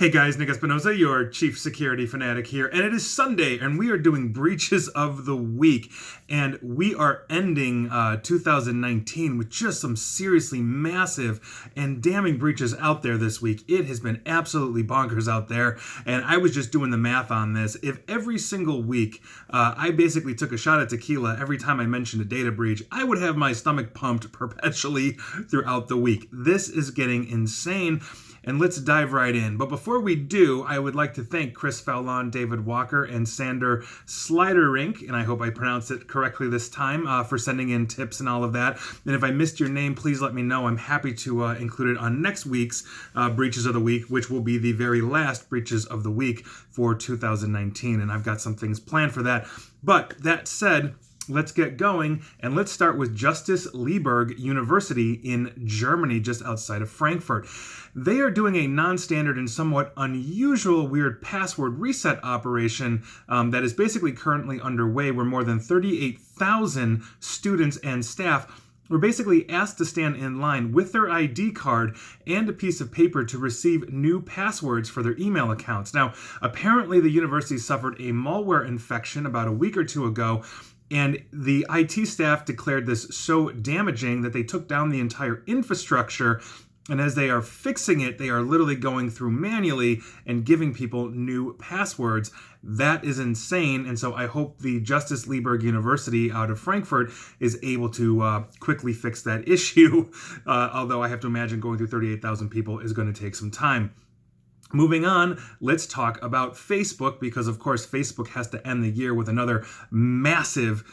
Hey guys, Nick Espinosa, your chief security fanatic here, and it is Sunday, and we are doing breaches of the week, and we are ending 2019 with just some seriously massive and damning breaches out there this week. It has been absolutely bonkers out there, and I was just doing the math on this. If every single week I basically took a shot at tequila every time I mentioned a data breach, I would have my stomach pumped perpetually throughout the week. This is getting insane. And let's dive right in. But before we do, I would like to thank Chris Fowlon, David Walker, and Sander Sliderink, and I hope I pronounced it correctly this time, for sending in tips and all of that. And if I missed your name, please let me know. I'm happy to include it on next week's Breaches of the Week, which will be the very last Breaches of the Week for 2019. And I've got some things planned for that. But that said, let's get going, and let's start with Justus-Liebig University in Germany, just outside of Frankfurt. They are doing a non-standard and somewhat unusual weird password reset operation that is basically currently underway, where more than 38,000 students and staff were basically asked to stand in line with their ID card and a piece of paper to receive new passwords for their email accounts. Now, apparently the university suffered a malware infection about a week or two ago, and the IT staff declared this so damaging that they took down the entire infrastructure. And as they are fixing it, they are literally going through manually and giving people new passwords. That is insane. And so I hope the Justus-Liebig University out of Frankfurt is able to quickly fix that issue. Although I have to imagine going through 38,000 people is going to take some time. Moving on, let's talk about Facebook, because of course Facebook has to end the year with another massive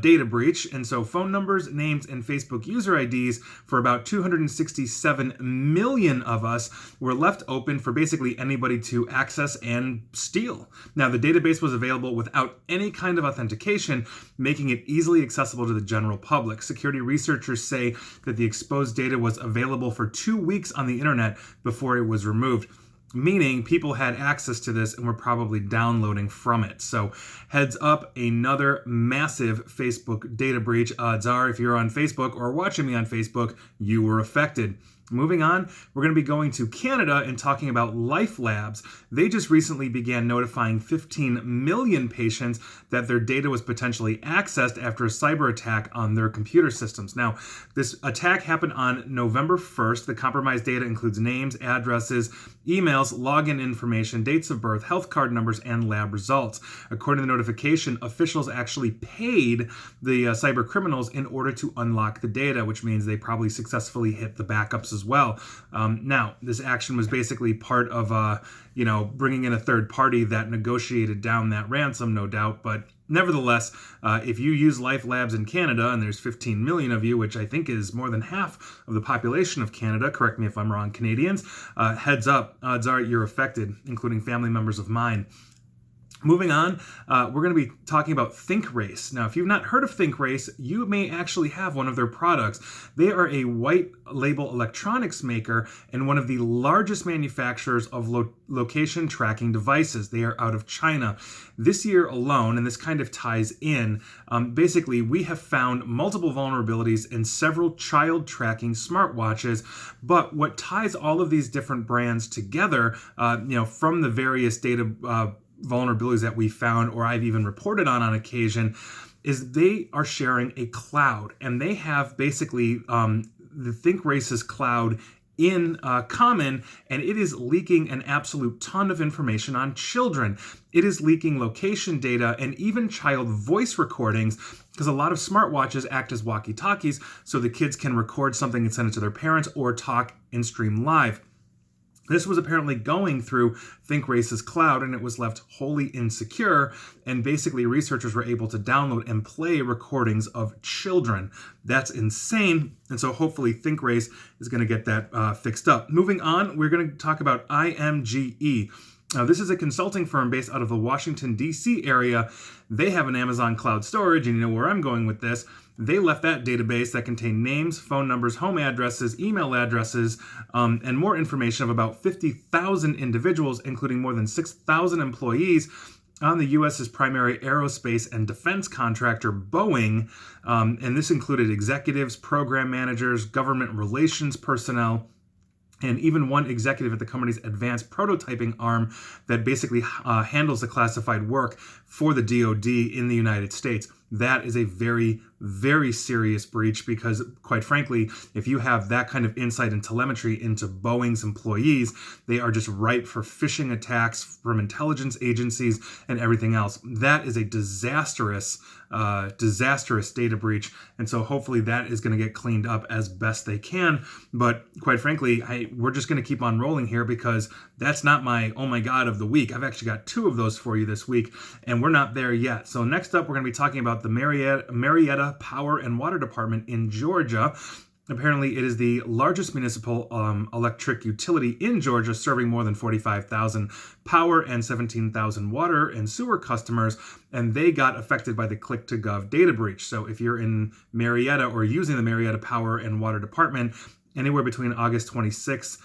data breach. And so phone numbers, names, and Facebook user IDs for about 267 million of us were left open for basically anybody to access and steal. Now, the database was available without any kind of authentication, making it easily accessible to the general public. Security researchers say that the exposed data was available for 2 weeks on the internet before it was removed, meaning people had access to this and were probably downloading from it. So heads up, another massive Facebook data breach. Odds are, if you're on Facebook or watching me on Facebook, you were affected. Moving on, we're going to be going to Canada and talking about Life Labs. They just recently began notifying 15 million patients that their data was potentially accessed after a cyber attack on their computer systems. Now, this attack happened on November 1st. The compromised data includes names, addresses, emails, login information, dates of birth, health card numbers, and lab results. According to the notification, officials actually paid the cyber criminals in order to unlock the data, which means they probably successfully hit the backups as well. Now, this action was basically part of, bringing in a third party that negotiated down that ransom, no doubt. But nevertheless, if you use Life Labs in Canada, and there's 15 million of you, which I think is more than half of the population of Canada, correct me if I'm wrong, Canadians, heads up, odds are you're affected, including family members of mine. Moving on, we're going to be talking about ThinkRace. Now, if you've not heard of ThinkRace, you may actually have one of their products. They are a white label electronics maker and one of the largest manufacturers of location tracking devices. They are out of China. This year alone, and this kind of ties in, basically we have found multiple vulnerabilities in several child tracking smartwatches. But what ties all of these different brands together, from the various data vulnerabilities that we found, or I've even reported on occasion, is they are sharing a cloud, and they have basically the ThinkRace's cloud in common, and it is leaking an absolute ton of information on children. It is leaking location data and even child voice recordings, because a lot of smartwatches act as walkie-talkies, so the kids can record something and send it to their parents or talk and stream live. This was apparently going through ThinkRace's cloud, and it was left wholly insecure, and basically researchers were able to download and play recordings of children. That's insane, and so hopefully ThinkRace is going to get that fixed up. Moving on, we're going to talk about IMGE. Now, this is a consulting firm based out of the Washington, D.C. area. They have an Amazon cloud storage, and you know where I'm going with this. They left that database that contained names, phone numbers, home addresses, email addresses, and more information of about 50,000 individuals, including more than 6,000 employees on the U.S.'s primary aerospace and defense contractor, Boeing. And this included executives, program managers, government relations personnel, and even one executive at the company's advanced prototyping arm that basically handles the classified work for the DoD in the United States. That is a very, very serious breach because, quite frankly, if you have that kind of insight and telemetry into Boeing's employees, they are just ripe for phishing attacks from intelligence agencies and everything else. That is a disastrous data breach. And so hopefully that is going to get cleaned up as best they can. But quite frankly, we're just going to keep on rolling here because that's not my oh my god of the week. I've actually got 2 of those for you this week, and we're not there yet. So next up, we're going to be talking about the Marietta Power and Water Department in Georgia. Apparently, it is the largest municipal electric utility in Georgia, serving more than 45,000 power and 17,000 water and sewer customers, and they got affected by the Click2Gov data breach. So if you're in Marietta or using the Marietta Power and Water Department, anywhere between August 26th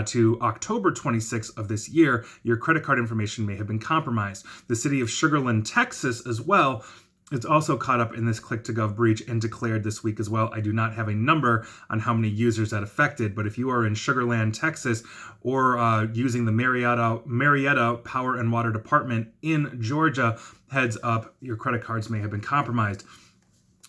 to October 26th of this year, your credit card information may have been compromised. The city of Sugar Land, Texas, as well, it's also caught up in this Click2Gov breach and declared this week as well. I do not have a number on how many users that affected, but if you are in Sugar Land, Texas, or using the Marietta Power and Water Department in Georgia, heads up, your credit cards may have been compromised.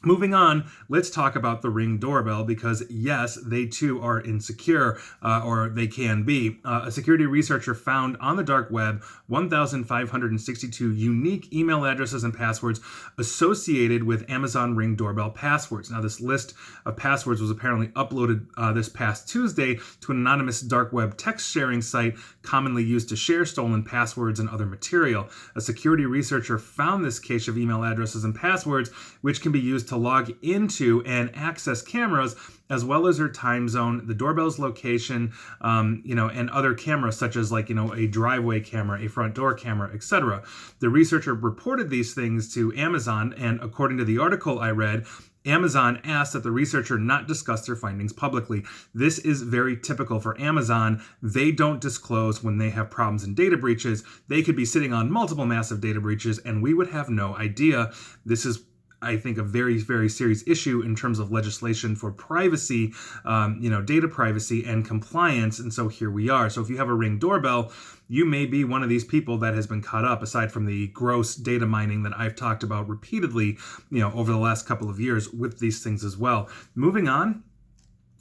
Moving on, let's talk about the Ring doorbell because, yes, they too are insecure, or they can be. A security researcher found on the dark web 1,562 unique email addresses and passwords associated with Amazon Ring doorbell passwords. Now, this list of passwords was apparently uploaded this past Tuesday to an anonymous dark web text sharing site commonly used to share stolen passwords and other material. A security researcher found this cache of email addresses and passwords, which can be used to log into and access cameras, as well as their time zone, the doorbell's location, and other cameras such as a driveway camera, a front door camera, etc. The researcher reported these things to Amazon, and according to the article I read, Amazon asked that the researcher not discuss their findings publicly. This is very typical for Amazon. They don't disclose when they have problems in data breaches. They could be sitting on multiple massive data breaches, and we would have no idea. This is, I think, a very, very serious issue in terms of legislation for privacy, data privacy and compliance. And so here we are. So if you have a Ring doorbell, you may be one of these people that has been caught up, aside from the gross data mining that I've talked about repeatedly, over the last couple of years with these things as well. Moving on,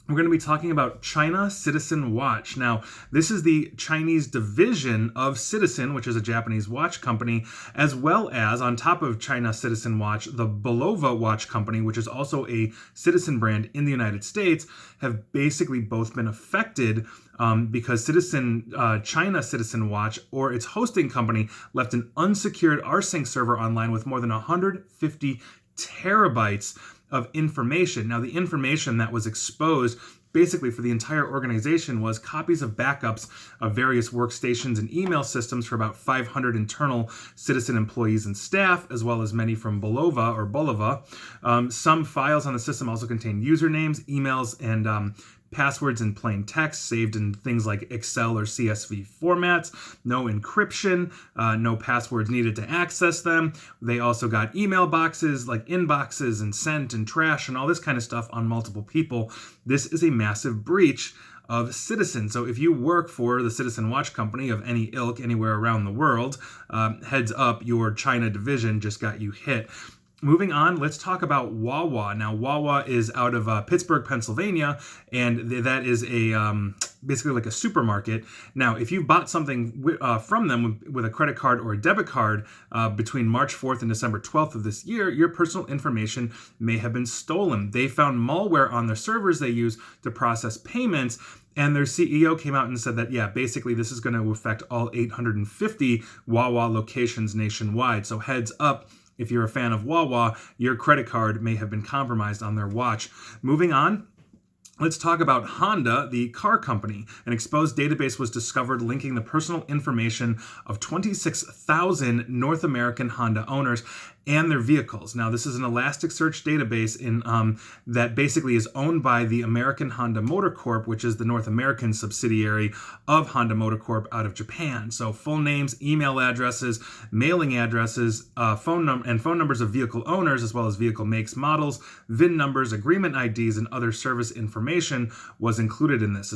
we're going to be talking about China Citizen Watch. Now, this is the Chinese division of Citizen, which is a Japanese watch company, as well as, on top of China Citizen Watch, the Bulova Watch Company, which is also a Citizen brand in the United States, have basically both been affected because China Citizen Watch, or its hosting company, left an unsecured rsync server online with more than 150 terabytes of information. Now, the information that was exposed basically for the entire organization was copies of backups of various workstations and email systems for about 500 internal Citizen employees and staff, as well as many from Bulova. Some files on the system also contain usernames, emails, and passwords in plain text saved in things like Excel or CSV formats, no encryption, no passwords needed to access them. They also got email boxes like inboxes and sent and trash and all this kind of stuff on multiple people. This is a massive breach of Citizen. So if you work for the Citizen Watch Company of any ilk anywhere around the world, heads up, your China division just got you hit. Moving on, let's talk about Wawa. Now, Wawa is out of Pittsburgh, Pennsylvania, and that is basically like a supermarket. Now, if you bought something from them with a credit card or a debit card between March 4th and December 12th of this year, your personal information may have been stolen. They found malware on the servers they use to process payments, and their CEO came out and said that, basically this is going to affect all 850 Wawa locations nationwide. So heads up, if you're a fan of Wawa, your credit card may have been compromised on their watch. Moving on, let's talk about Honda, the car company. An exposed database was discovered linking the personal information of 26,000 North American Honda owners and their vehicles. Now, this is an Elasticsearch database that basically is owned by the American Honda Motor Corp, which is the North American subsidiary of Honda Motor Corp out of Japan. So full names, email addresses, mailing addresses, phone numbers of vehicle owners, as well as vehicle makes, models, VIN numbers, agreement IDs, and other service information was included in this.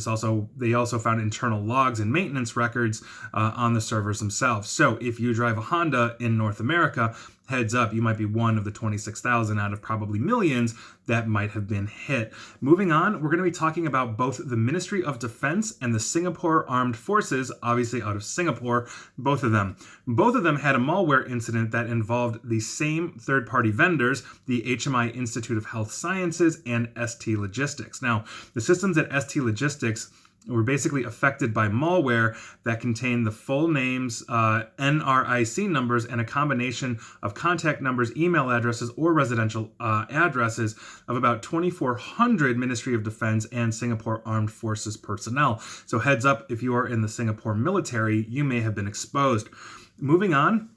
They also found internal logs and maintenance records on the servers themselves. So if you drive a Honda in North America, heads up, you might be one of the 26,000 out of probably millions that might have been hit. Moving on, we're going to be talking about both the Ministry of Defense and the Singapore Armed Forces, obviously out of Singapore, both of them. Both of them had a malware incident that involved the same third-party vendors, the HMI Institute of Health Sciences and ST Logistics. Now, the systems at ST Logistics were basically affected by malware that contained the full names, NRIC numbers, and a combination of contact numbers, email addresses, or residential addresses of about 2,400 Ministry of Defense and Singapore Armed Forces personnel. So heads up, if you are in the Singapore military, you may have been exposed. Moving on,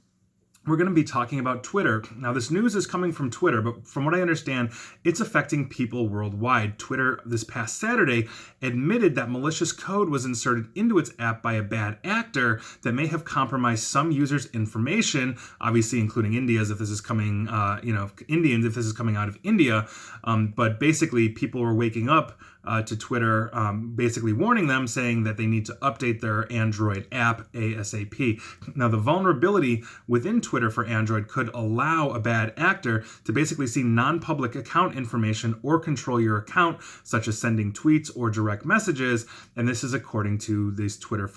we're going to be talking about Twitter. Now, this news is coming from Twitter, but from what I understand, it's affecting people worldwide. Twitter this past Saturday admitted that malicious code was inserted into its app by a bad actor that may have compromised some users' information, obviously including Indians if this is coming, Indians if this is coming out of India. But basically, people were waking up to Twitter, basically warning them, saying that they need to update their Android app ASAP. Now, the vulnerability within Twitter for Android could allow a bad actor to basically see non-public account information or control your account, such as sending tweets or direct messages. And this is according to this Twitter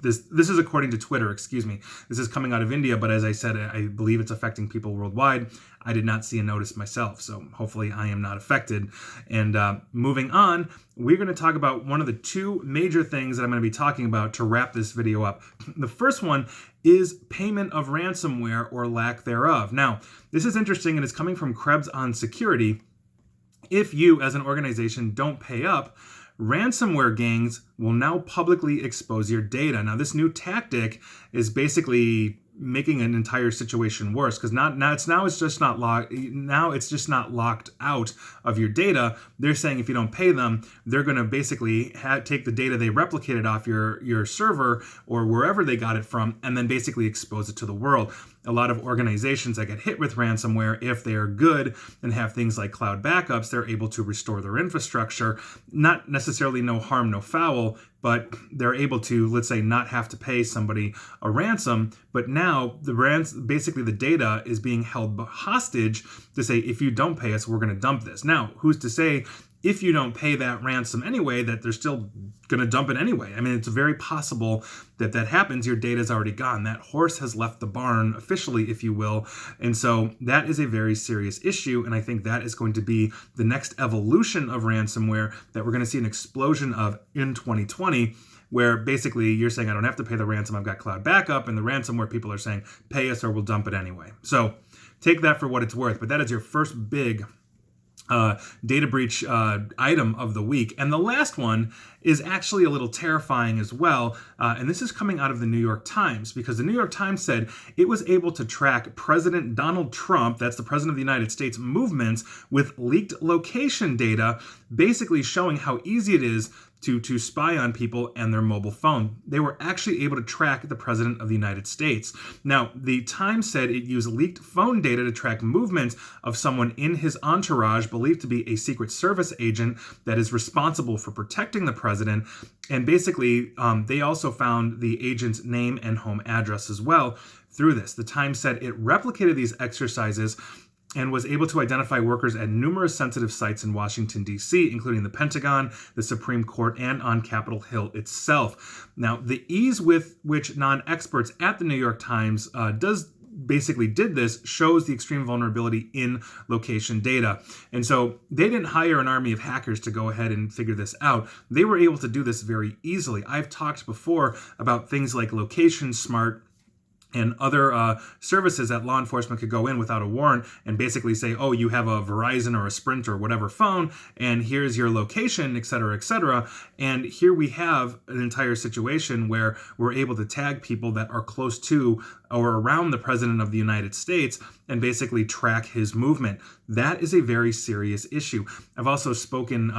this is according to Twitter, excuse me. This is coming out of India, but as I said, I believe it's affecting people worldwide. I did not see a notice myself, so hopefully I am not affected. And moving on, we're going to talk about one of the two major things that I'm going to be talking about to wrap this video up. The first one is payment of ransomware or lack thereof. Now, this is interesting and it's coming from Krebs on Security. If you, as an organization, don't pay up, ransomware gangs will now publicly expose your data. Now, this new tactic is basically making an entire situation worse because it's just not locked out of your data. They're saying if you don't pay them, they're going to basically take the data they replicated off your server or wherever they got it from and then basically expose it to the world. A lot of organizations that get hit with ransomware, if they are good and have things like cloud backups, they're able to restore their infrastructure. Not necessarily no harm, no foul, but they're able to, let's say, not have to pay somebody a ransom. But now basically the data is being held hostage to say, if you don't pay us, we're going to dump this. Now, who's to say if you don't pay that ransom anyway, that they're still going to dump it anyway? I mean, it's very possible that happens. Your data is already gone. That horse has left the barn officially, if you will. And so that is a very serious issue. And I think that is going to be the next evolution of ransomware that we're going to see an explosion of in 2020, where basically you're saying, I don't have to pay the ransom. I've got cloud backup. And the ransomware people are saying, pay us or we'll dump it anyway. So take that for what it's worth. But that is your first big data breach item of the week. And the last one is actually a little terrifying as well. And this is coming out of the New York Times, because the New York Times said it was able to track President Donald Trump, that's the President of the United States, movements with leaked location data, basically showing how easy it is to spy on people and their mobile phone. They were actually able to track the President of the United States. Now, the Times said it used leaked phone data to track movements of someone in his entourage, believed to be a Secret Service agent that is responsible for protecting the president. And basically, they also found the agent's name and home address as well through this. The Times said it replicated these exercises and was able to identify workers at numerous sensitive sites in Washington, D.C., including the Pentagon, the Supreme Court, and on Capitol Hill itself. Now, the ease with which non-experts at the New York Times did this shows the extreme vulnerability in location data. And so they didn't hire an army of hackers to go ahead and figure this out. They were able to do this very easily. I've talked before about things like Location Smart and other services that law enforcement could go in without a warrant and basically say, oh, you have a Verizon or a Sprint or whatever phone, and here's your location, et cetera, et cetera. And here we have an entire situation where we're able to tag people that are close to or around the President of the United States and basically track his movement. That is a very serious issue. I've also spoken,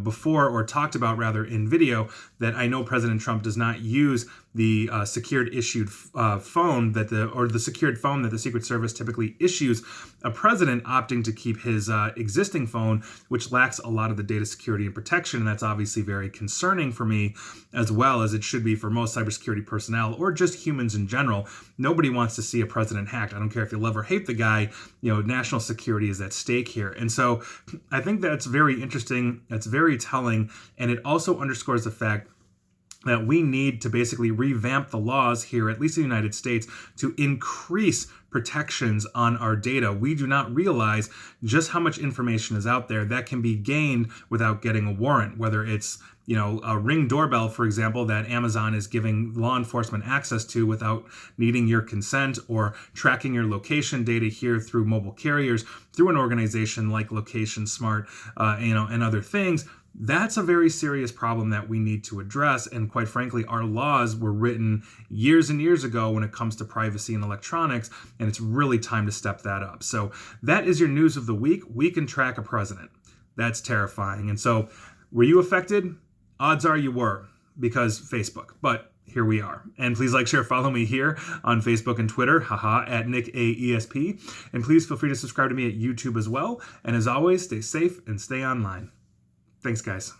before, or talked about rather in video, that I know President Trump does not use the secured issued phone the secured phone that the Secret Service typically issues a president, opting to keep his existing phone, which lacks a lot of the data security and protection. And that's obviously very concerning for me, as well as it should be for most cybersecurity personnel or just humans in general. Nobody wants to see a president hacked. I don't care if you love or hate the guy, national security is at stake here. And so I think that's very interesting. That's very telling. And it also underscores the fact that we need to basically revamp the laws here, at least in the United States, to increase protections on our data. We do not realize just how much information is out there that can be gained without getting a warrant, whether it's a Ring doorbell, for example, that Amazon is giving law enforcement access to without needing your consent, or tracking your location data here through mobile carriers, through an organization like Location Smart, and other things. That's a very serious problem that we need to address. And quite frankly, our laws were written years and years ago when it comes to privacy and electronics, and it's really time to step that up. So that is your news of the week. We can track a president. That's terrifying. And so were you affected? Odds are you were, because Facebook. But here we are. And please like, share, follow me here on Facebook and Twitter, at NickAESP. And please feel free to subscribe to me at YouTube as well. And as always, stay safe and stay online. Thanks, guys.